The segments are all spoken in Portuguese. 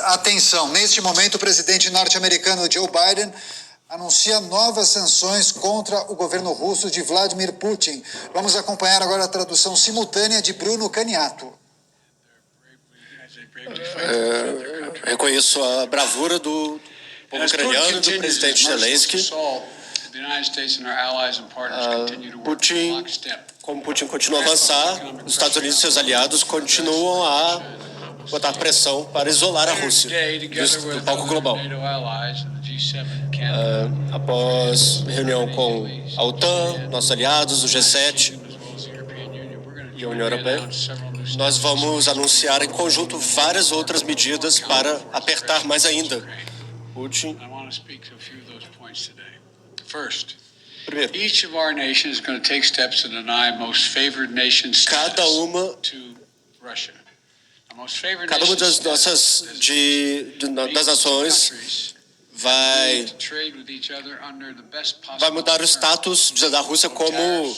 Atenção, neste momento o presidente norte-americano Joe Biden anuncia novas sanções contra o governo russo de Vladimir Putin. Vamos acompanhar agora a tradução simultânea de Bruno Caniato. Reconheço a bravura do povo ucraniano e do presidente Zelensky. Como Putin continua a avançar, os Estados Unidos e seus aliados continuam a botar pressão para isolar a Rússia do palco global. Após reunião com a OTAN, nossos aliados, o G7 e a União Europeia, nós vamos anunciar em conjunto várias outras medidas para apertar mais ainda Putin. Primeiro, cada uma das nações vai mudar o status da Rússia como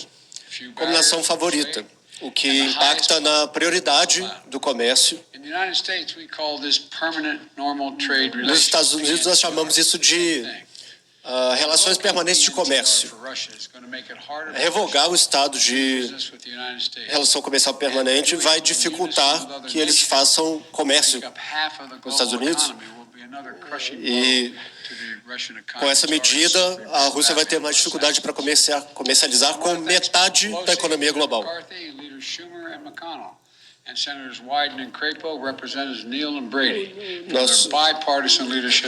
nação favorita, o que impacta na prioridade do comércio. Nos Estados Unidos nós chamamos isso de relações permanentes de comércio. Revogar o estado de relação comercial permanente vai dificultar que eles façam comércio com os Estados Unidos. E com essa medida, a Rússia vai ter mais dificuldade para comercializar com metade da economia global.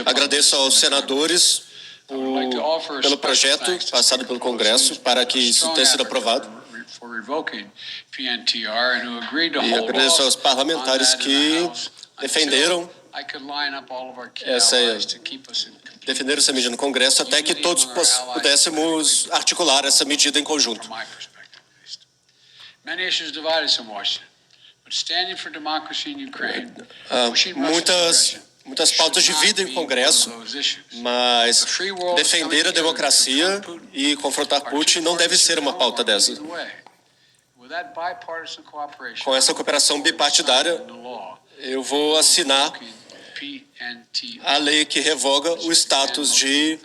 Agradeço aos senadores pelo projeto passado pelo Congresso para que isso tenha sido aprovado. E agradeço aos parlamentares que defenderam essa medida no Congresso até que todos pudéssemos articular essa medida em conjunto. Muitas pautas dividem o Congresso, mas defender a democracia e confrontar Putin não deve ser uma pauta dessa. Com essa cooperação bipartidária, eu vou assinar a lei que revoga o status de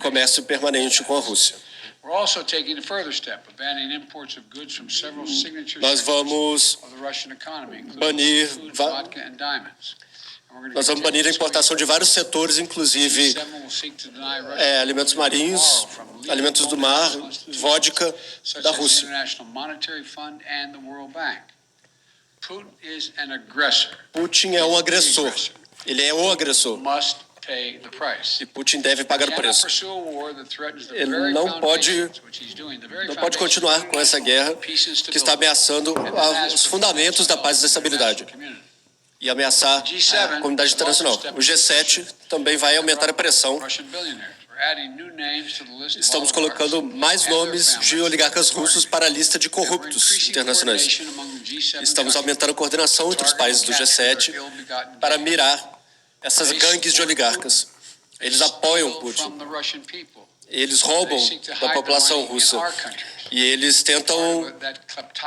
comércio permanente com a Rússia. Nós vamos banir a importação de vários setores, inclusive alimentos marinhos, alimentos do mar, vodka da Rússia. Putin é um agressor. Ele é o agressor. E Putin deve pagar o preço. Ele não pode continuar com essa guerra que está ameaçando os fundamentos da paz e da estabilidade e ameaçar a comunidade internacional. O G7 também vai aumentar a pressão. Estamos colocando mais nomes de oligarcas russos para a lista de corruptos internacionais. Estamos aumentando a coordenação entre os países do G7 para mirar essas gangues de oligarcas. Eles apoiam Putin. Eles roubam da população russa. E eles tentam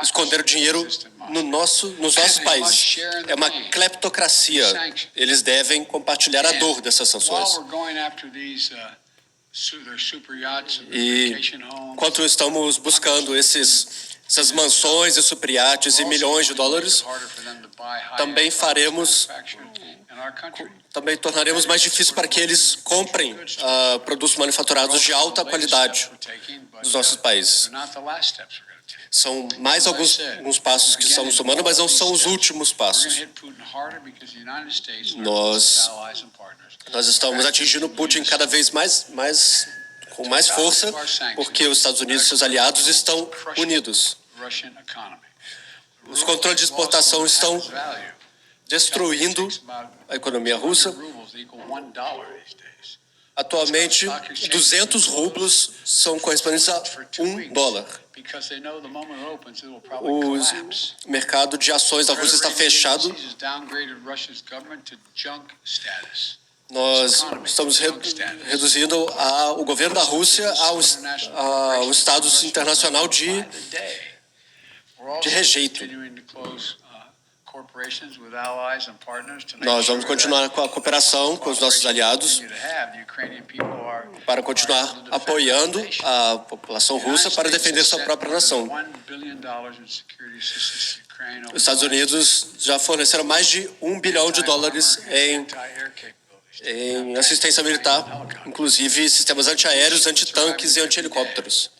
esconder o dinheiro nos nossos países. É uma cleptocracia. Eles devem compartilhar a dor dessas sanções. E enquanto estamos buscando essas mansões e superiates e milhões de dólares, também tornaremos mais difícil para que eles comprem produtos manufaturados de alta qualidade dos nossos países. São mais alguns passos que estamos tomando, mas não são os últimos passos. Nós estamos atingindo Putin cada vez com mais força, porque os Estados Unidos e seus aliados estão unidos. Os controles de exportação estão destruindo a economia russa. Atualmente, 200 rublos são correspondentes a $1. O mercado de ações da Rússia está fechado. Nós estamos reduzindo o governo da Rússia ao status internacional de rejeito. Nós vamos continuar com a cooperação com os nossos aliados para continuar apoiando a população russa para defender sua própria nação. Os Estados Unidos já forneceram mais de $1 bilhão em assistência militar, inclusive sistemas antiaéreos, antitanques e anti-helicópteros.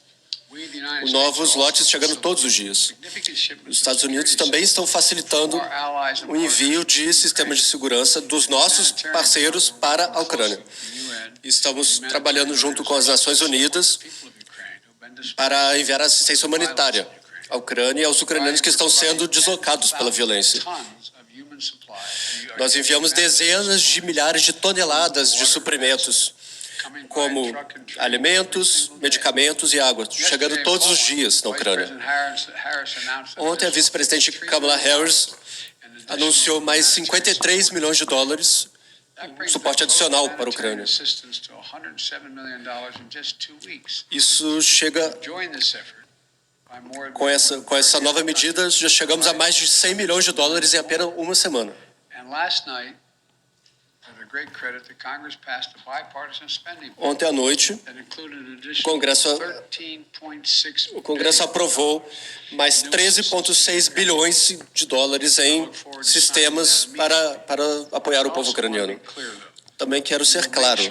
Novos lotes chegando todos os dias. Os Estados Unidos também estão facilitando o envio de sistemas de segurança dos nossos parceiros para a Ucrânia. Estamos trabalhando junto com as Nações Unidas para enviar assistência humanitária à Ucrânia e aos ucranianos que estão sendo deslocados pela violência. Nós enviamos dezenas de milhares de toneladas de suprimentos, como alimentos, medicamentos e água, chegando todos os dias na Ucrânia. Ontem, a vice-presidente Kamala Harris anunciou mais $53 milhões suporte adicional para a Ucrânia. Isso chega... Com essa nova medida, já chegamos a mais de $100 milhões em apenas uma semana. Ontem à noite, o Congresso aprovou mais $13,6 bilhões em sistemas para apoiar o povo ucraniano. Também quero ser claro,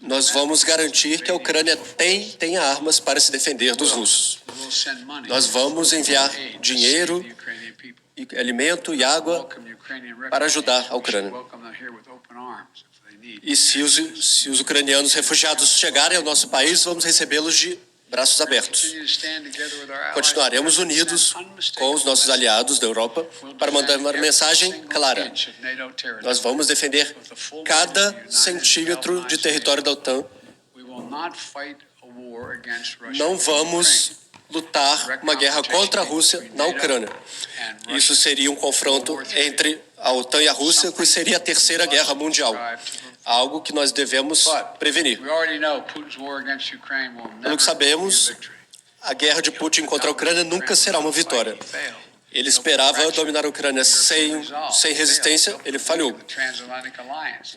nós vamos garantir que a Ucrânia tenha armas para se defender dos russos. Nós vamos enviar dinheiro, alimento e água para ajudar a Ucrânia. E se os ucranianos refugiados chegarem ao nosso país, vamos recebê-los de braços abertos. Continuaremos unidos com os nossos aliados da Europa para mandar uma mensagem clara. Nós vamos defender cada centímetro de território da OTAN. Não vamos lutar uma guerra contra a Rússia na Ucrânia. Isso seria um confronto entre a OTAN e a Rússia, que seria a Terceira Guerra Mundial. Algo que nós devemos prevenir. Pelo que sabemos, a guerra de Putin contra a Ucrânia nunca será uma vitória. Ele esperava dominar a Ucrânia sem resistência, ele falhou.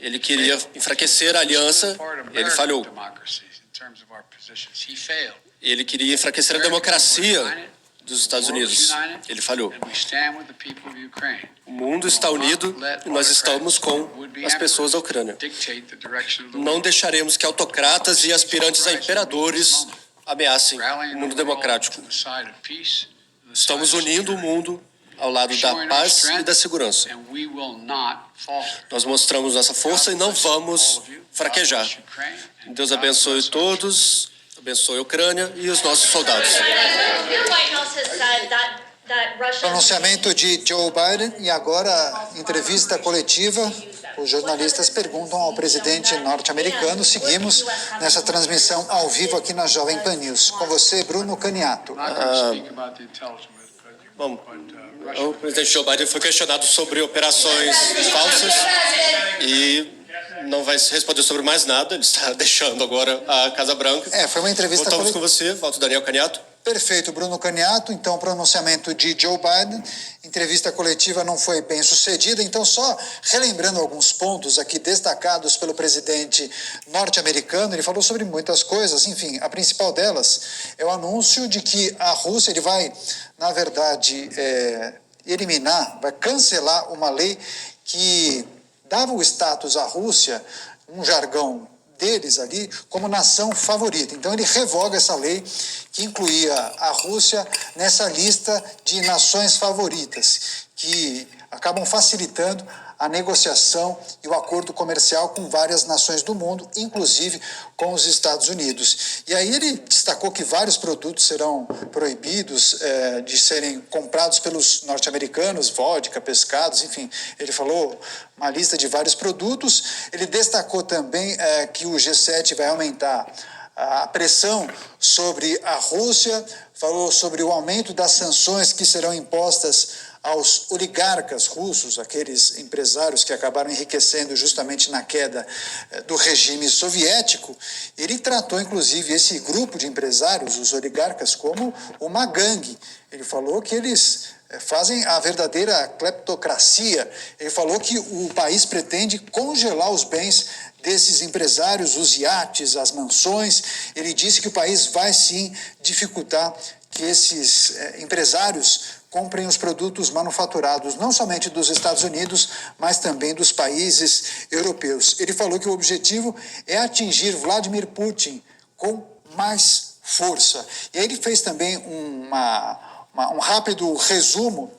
Ele queria enfraquecer a aliança, ele falhou. Ele queria enfraquecer a democracia dos Estados Unidos, ele falhou. O mundo está unido e nós estamos com as pessoas da Ucrânia. Não deixaremos que autocratas e aspirantes a imperadores ameacem o mundo democrático. Estamos unindo o mundo ao lado da paz e da segurança. Nós mostramos nossa força e não vamos fraquejar. Deus abençoe todos, abençoe a Ucrânia e os nossos soldados. Pronunciamento de Joe Biden e agora entrevista coletiva. Os jornalistas perguntam ao presidente norte-americano. Seguimos nessa transmissão ao vivo aqui na Jovem Pan News. Com você, Bruno Caniato. Bom, o presidente Joe Biden foi questionado sobre operações falsas e não vai responder sobre mais nada. Ele está deixando agora a Casa Branca. Foi uma entrevista... Voltamos com você, volta Daniel Caniato. Perfeito, Bruno Caniato. Então, pronunciamento de Joe Biden. Entrevista coletiva não foi bem sucedida. Então, só relembrando alguns pontos aqui destacados pelo presidente norte-americano, ele falou sobre muitas coisas. Enfim, a principal delas é o anúncio de que a Rússia ele vai, na verdade, vai cancelar uma lei que dava o status à Rússia, um jargão deles ali, como nação favorita. Então, ele revoga essa lei que incluía a Rússia nessa lista de nações favoritas, que acabam facilitando a negociação e o acordo comercial com várias nações do mundo, inclusive com os Estados Unidos. E aí ele destacou que vários produtos serão proibidos de serem comprados pelos norte-americanos, vodka, pescados, enfim. Ele falou uma lista de vários produtos. Ele destacou também que o G7 vai aumentar a pressão sobre a Rússia, falou sobre o aumento das sanções que serão impostas aos oligarcas russos, aqueles empresários que acabaram enriquecendo justamente na queda do regime soviético. Ele tratou, inclusive, esse grupo de empresários, os oligarcas, como uma gangue. Ele falou que eles fazem a verdadeira cleptocracia. Ele falou que o país pretende congelar os bens desses empresários, os iates, as mansões. Ele disse que o país vai sim dificultar que esses empresários comprem os produtos manufaturados, não somente dos Estados Unidos, mas também dos países europeus. Ele falou que o objetivo é atingir Vladimir Putin com mais força. E aí ele fez também um rápido resumo,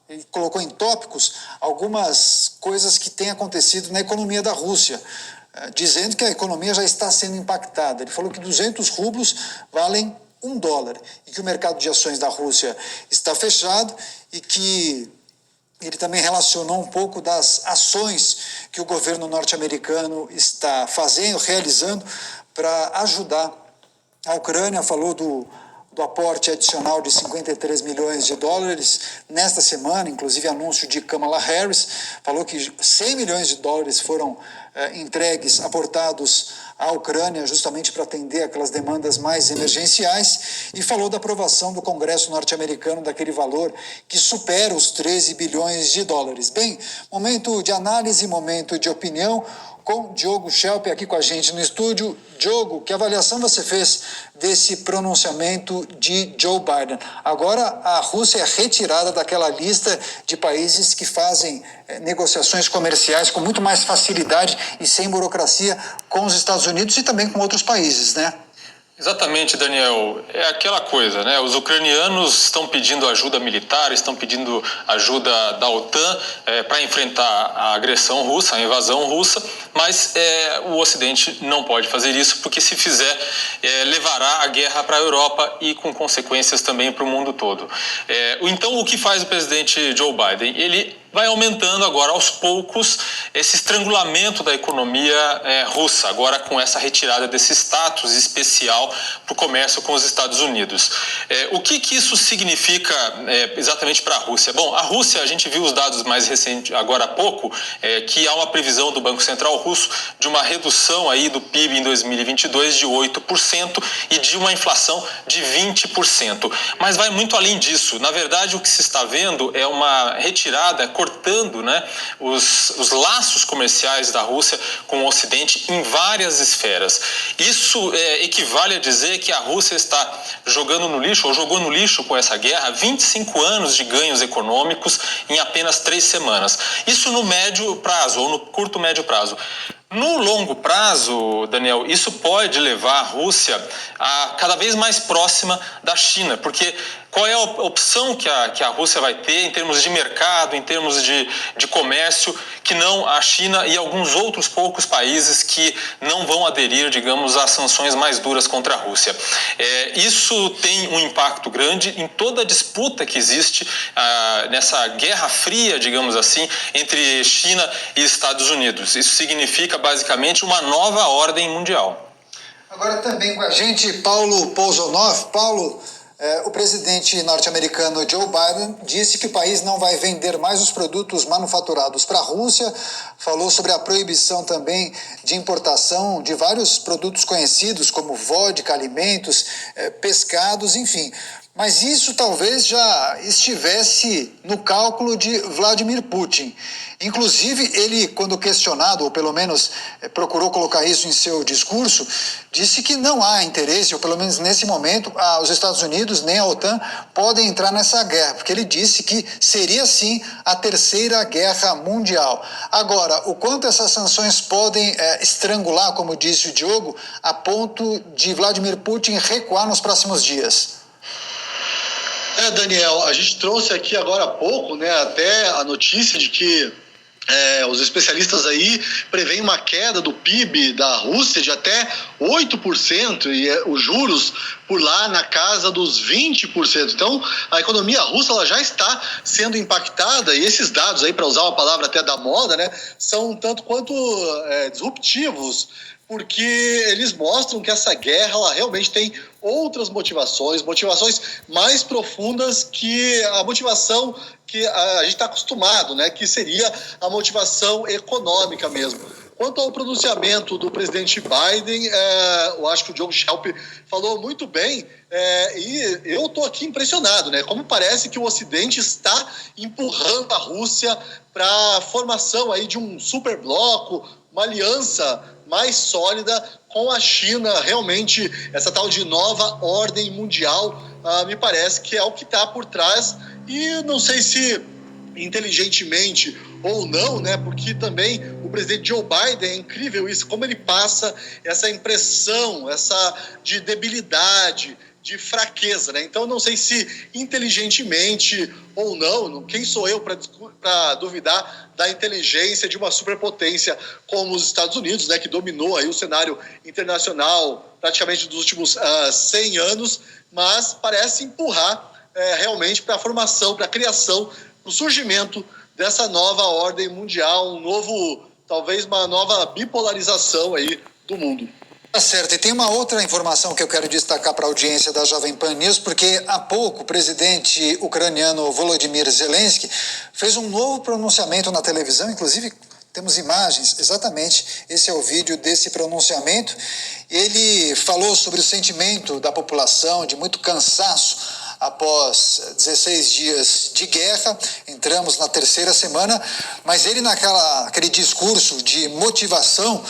ele colocou em tópicos algumas coisas que têm acontecido na economia da Rússia, dizendo que a economia já está sendo impactada. Ele falou que 200 rublos valem $1 e que o mercado de ações da Rússia está fechado e que ele também relacionou um pouco das ações que o governo norte-americano está realizando para ajudar a Ucrânia. Falou do aporte adicional de $53 milhões nesta semana, inclusive anúncio de Kamala Harris. Falou que $100 milhões foram entregues, aportados à Ucrânia, justamente para atender aquelas demandas mais emergenciais, e falou da aprovação do Congresso norte-americano daquele valor que supera os $13 bilhões. Bem, momento de análise, momento de opinião, com Diogo Schelp aqui com a gente no estúdio. Diogo, que avaliação você fez desse pronunciamento de Joe Biden? Agora a Rússia é retirada daquela lista de países que fazem negociações comerciais com muito mais facilidade e sem burocracia com os Estados Unidos e também com outros países, né? Exatamente, Daniel. É aquela coisa, né? Os ucranianos estão pedindo ajuda militar, estão pedindo ajuda da OTAN para enfrentar a agressão russa, a invasão russa, mas o Ocidente não pode fazer isso, porque se fizer, levará a guerra para a Europa e com consequências também para o mundo todo. Então, o que faz o presidente Joe Biden? Ele vai aumentando agora aos poucos esse estrangulamento da economia russa, agora com essa retirada desse status especial para o comércio com os Estados Unidos. O que isso significa exatamente para a Rússia? Bom, a Rússia, a gente viu os dados mais recentes, agora há pouco, que há uma previsão do Banco Central russo de uma redução aí do PIB em 2022 de 8% e de uma inflação de 20%. Mas vai muito além disso. Na verdade, o que se está vendo é uma retirada cortando, né, os laços comerciais da Rússia com o Ocidente em várias esferas. Isso equivale a dizer que a Rússia está jogando no lixo, ou jogou no lixo com essa guerra, 25 anos de ganhos econômicos em apenas 3 semanas. Isso no médio prazo, ou no curto médio prazo. No longo prazo, Daniel, isso pode levar a Rússia a cada vez mais próxima da China, porque qual é a opção que a Rússia vai ter em termos de mercado, em termos de comércio, que não a China e alguns outros poucos países que não vão aderir, digamos, às sanções mais duras contra a Rússia. Isso tem um impacto grande em toda a disputa que existe nessa guerra fria, digamos assim, entre China e Estados Unidos. Isso significa basicamente uma nova ordem mundial. Agora também com a gente, Paulo Pouzonov. Paulo, o presidente norte-americano Joe Biden disse que o país não vai vender mais os produtos manufaturados para a Rússia, falou sobre a proibição também de importação de vários produtos conhecidos, como vodka, alimentos, pescados, enfim. Mas isso talvez já estivesse no cálculo de Vladimir Putin. Inclusive, ele, quando questionado, ou pelo menos procurou colocar isso em seu discurso, disse que não há interesse, ou pelo menos nesse momento, os Estados Unidos nem a OTAN podem entrar nessa guerra, porque ele disse que seria sim a terceira guerra mundial. Agora, o quanto essas sanções podem estrangular, como disse o Diogo, a ponto de Vladimir Putin recuar nos próximos dias? Daniel, a gente trouxe aqui agora há pouco, né, até a notícia de que os especialistas aí preveem uma queda do PIB da Rússia de até 8% e os juros por lá na casa dos 20%. Então, a economia russa ela já está sendo impactada e esses dados aí, para usar uma palavra até da moda, né, são um tanto quanto disruptivos, porque eles mostram que essa guerra ela realmente tem outras motivações mais profundas que a motivação que a gente está acostumado, né? Que seria a motivação econômica mesmo. Quanto ao pronunciamento do presidente Biden, eu acho que o John Schelp falou muito bem, e eu estou aqui impressionado, né? Como parece que o Ocidente está empurrando a Rússia para a formação aí de um superbloco, uma aliança mais sólida com a China. Realmente, essa tal de nova ordem mundial, me parece que é o que está por trás, e não sei se inteligentemente ou não, né? Porque também o presidente Joe Biden, é incrível isso, como ele passa essa impressão, essa de debilidade, de fraqueza, né? Então, não sei se inteligentemente ou não, quem sou eu para duvidar da inteligência de uma superpotência como os Estados Unidos, né? Que dominou aí o cenário internacional praticamente dos últimos 100 anos, mas parece empurrar realmente para a formação, para a criação, para o surgimento dessa nova ordem mundial, talvez uma nova bipolarização aí do mundo. Tá certo, e tem uma outra informação que eu quero destacar para a audiência da Jovem Pan News, porque há pouco o presidente ucraniano Volodymyr Zelensky fez um novo pronunciamento na televisão, inclusive temos imagens, exatamente, esse é o vídeo desse pronunciamento. Ele falou sobre o sentimento da população, de muito cansaço após 16 dias de guerra, entramos na terceira semana, mas ele naquele discurso de motivação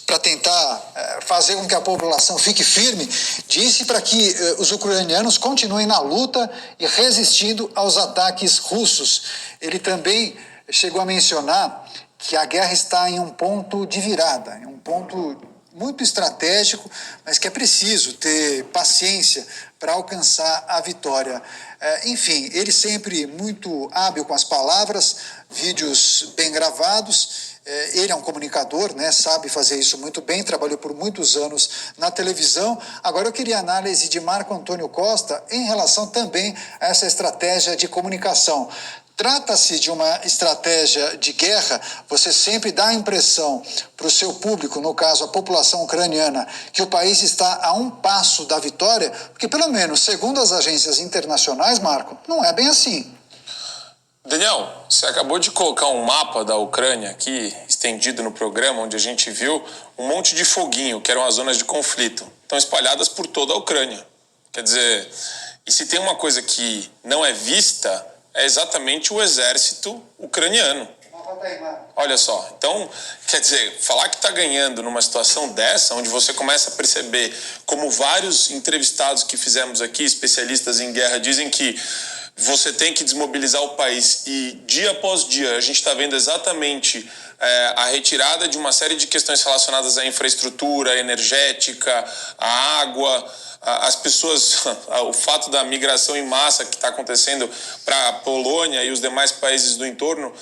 para tentar fazer com que a população fique firme, disse para que os ucranianos continuem na luta e resistindo aos ataques russos. Ele também chegou a mencionar que a guerra está em um ponto de virada, em um ponto muito estratégico, mas que é preciso ter paciência para alcançar a vitória. Enfim, ele sempre muito hábil com as palavras, vídeos bem gravados. Ele é um comunicador, né? Sabe fazer isso muito bem, trabalhou por muitos anos na televisão. Agora eu queria a análise de Marco Antônio Costa em relação também a essa estratégia de comunicação. Trata-se de uma estratégia de guerra, você sempre dá a impressão para o seu público, no caso a população ucraniana, que o país está a um passo da vitória, porque pelo menos, segundo as agências internacionais, Marco, não é bem assim. Daniel, você acabou de colocar um mapa da Ucrânia aqui, estendido no programa, onde a gente viu um monte de foguinho, que eram as zonas de conflito. Estão espalhadas por toda a Ucrânia. Quer dizer, e se tem uma coisa que não é vista, é exatamente o exército ucraniano. Olha só, então, quer dizer, falar que está ganhando numa situação dessa, onde você começa a perceber, como vários entrevistados que fizemos aqui, especialistas em guerra, dizem que você tem que desmobilizar o país, e dia após dia a gente está vendo exatamente a retirada de uma série de questões relacionadas à infraestrutura energética, à água, as pessoas, o fato da migração em massa que está acontecendo para a Polônia e os demais países do entorno,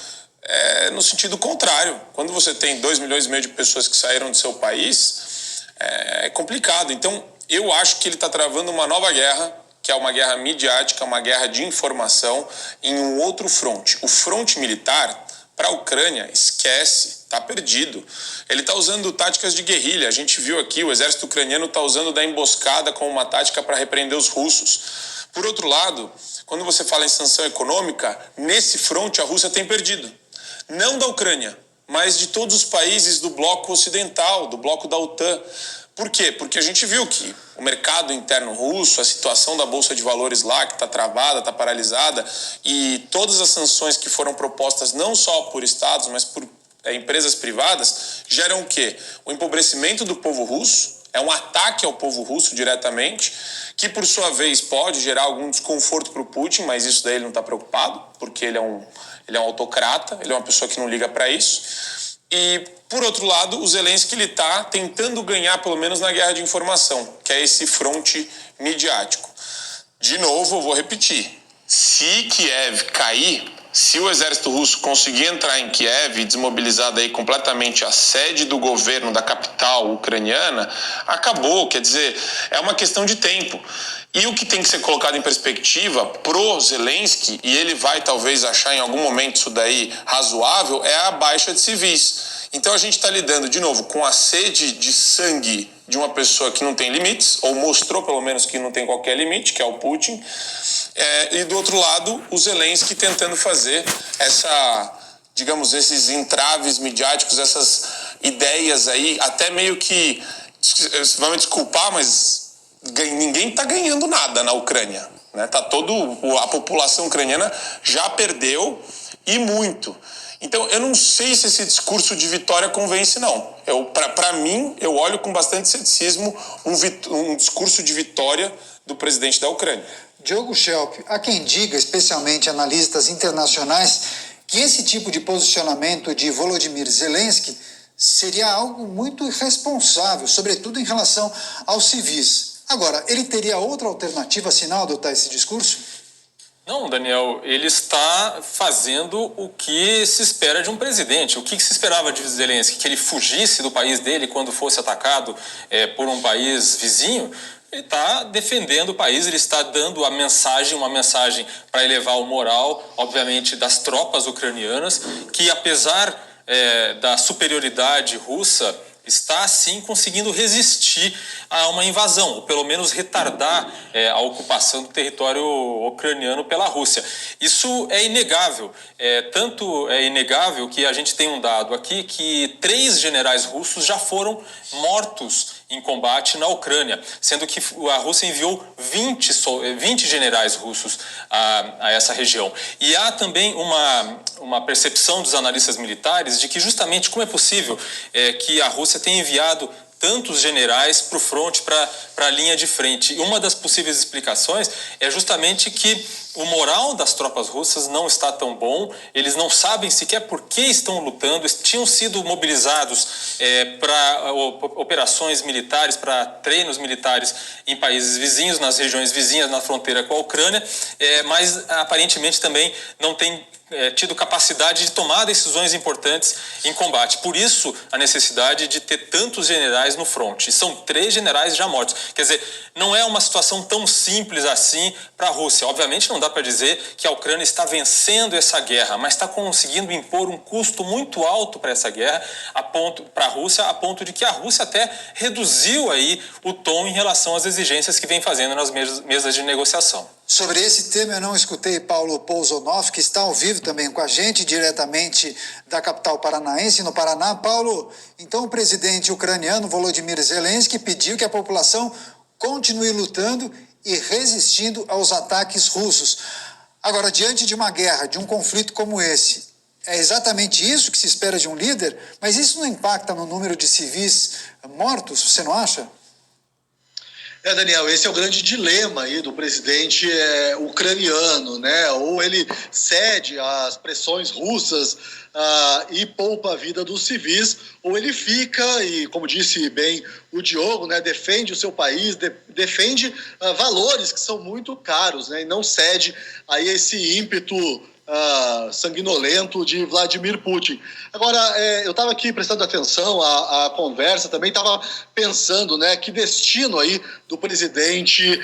no sentido contrário. Quando você tem 2,5 milhões de pessoas que saíram do seu país, é complicado. Então, eu acho que ele está travando uma nova guerra, que é uma guerra midiática, uma guerra de informação, em um outro fronte. O fronte militar, para a Ucrânia, esquece, está perdido. Ele está usando táticas de guerrilha. A gente viu aqui, o exército ucraniano está usando da emboscada como uma tática para repreender os russos. Por outro lado, quando você fala em sanção econômica, nesse fronte a Rússia tem perdido. Não da Ucrânia, mas de todos os países do bloco ocidental, do bloco da OTAN. Por quê? Porque a gente viu que o mercado interno russo, a situação da Bolsa de Valores lá, que está travada, está paralisada, e todas as sanções que foram propostas não só por estados, mas por empresas privadas, geram o quê? O empobrecimento do povo russo, é um ataque ao povo russo diretamente, que por sua vez pode gerar algum desconforto para o Putin, mas isso daí ele não está preocupado, porque ele é um autocrata, ele é uma pessoa que não liga para isso. E, por outro lado, o Zelensky está tentando ganhar, pelo menos na guerra de informação, que é esse fronte midiático. De novo, eu vou repetir, se Kiev cair, se o exército russo conseguir entrar em Kiev e desmobilizar daí completamente a sede do governo da capital ucraniana, acabou, quer dizer, é uma questão de tempo. E o que tem que ser colocado em perspectiva pro Zelensky, e ele vai talvez achar em algum momento isso daí razoável, é a baixa de civis. Então a gente está lidando, de novo, com a sede de sangue de uma pessoa que não tem limites, ou mostrou pelo menos que não tem qualquer limite, que é o Putin, e do outro lado o Zelensky tentando fazer digamos, esses entraves midiáticos, essas ideias aí, até meio que, vão me desculpar, mas ninguém está ganhando nada na Ucrânia, né? A população ucraniana já perdeu, e muito. Então, eu não sei se esse discurso de vitória convence, não. Para mim, eu olho com bastante ceticismo um discurso de vitória do presidente da Ucrânia. Diogo Schelp, há quem diga, especialmente analistas internacionais, que esse tipo de posicionamento de Volodymyr Zelensky seria algo muito irresponsável, sobretudo em relação aos civis. Agora, ele teria outra alternativa se não adotar esse discurso? Não, Daniel, ele está fazendo o que se espera de um presidente. O que se esperava de Zelensky? Que ele fugisse do país dele quando fosse atacado por um país vizinho? Ele está defendendo o país, ele está dando uma mensagem para elevar o moral, obviamente, das tropas ucranianas, que apesar da superioridade russa, está, sim, conseguindo resistir a uma invasão, ou pelo menos retardar a ocupação do território ucraniano pela Rússia. Isso é inegável. Tanto é inegável que a gente tem um dado aqui que 3 generais russos já foram mortos em combate na Ucrânia, sendo que a Rússia enviou 20 generais russos a essa região. E há também uma percepção dos analistas militares de que justamente como é possível que a Rússia tenha enviado tantos generais para o fronte, para a linha de frente. E uma das possíveis explicações é justamente que o moral das tropas russas não está tão bom, eles não sabem sequer por que estão lutando, tinham sido mobilizados para operações militares, para treinos militares em países vizinhos, nas regiões vizinhas, na fronteira com a Ucrânia, mas aparentemente também não tem tido capacidade de tomar decisões importantes em combate. Por isso, a necessidade de ter tantos generais no fronte. São 3 generais já mortos. Quer dizer, não é uma situação tão simples assim para a Rússia. Obviamente, não dá para dizer que a Ucrânia está vencendo essa guerra, mas está conseguindo impor um custo muito alto para essa guerra, para a Rússia, a ponto de que a Rússia até reduziu aí o tom em relação às exigências que vem fazendo nas mesas de negociação. Sobre esse tema eu não escutei Paulo Pouzonov, que está ao vivo também com a gente, diretamente da capital paranaense, no Paraná. Paulo, então o presidente ucraniano Volodymyr Zelensky pediu que a população continue lutando e resistindo aos ataques russos. Agora, diante de uma guerra, de um conflito como esse, é exatamente isso que se espera de um líder? Mas isso não impacta no número de civis mortos, você não acha? Daniel, esse é o grande dilema aí do presidente ucraniano, né? Ou ele cede às pressões russas e poupa a vida dos civis, ou ele fica e, como disse bem o Diogo, né, defende o seu país, defende valores que são muito caros, né? E não cede aí esse ímpeto sanguinolento de Vladimir Putin. Agora, eu estava aqui prestando atenção à conversa, também estava pensando, né, que destino aí do presidente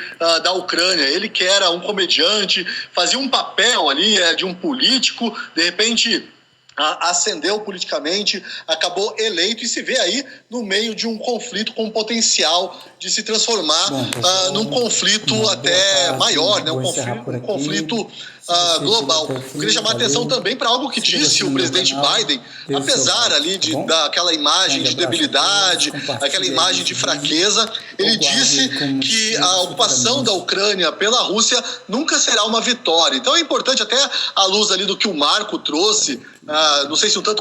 da Ucrânia. Ele que era um comediante, fazia um papel ali de um político, de repente ascendeu politicamente, acabou eleito e se vê aí no meio de um conflito com potencial de se transformar num conflito até maior, né? Um conflito global. Eu queria chamar a atenção também para algo que disse o presidente Biden, apesar ali daquela imagem de debilidade, aquela imagem de fraqueza, ele disse que a ocupação da Ucrânia pela Rússia nunca será uma vitória. Então é importante, até à luz ali do que o Marco trouxe, não sei se um tanto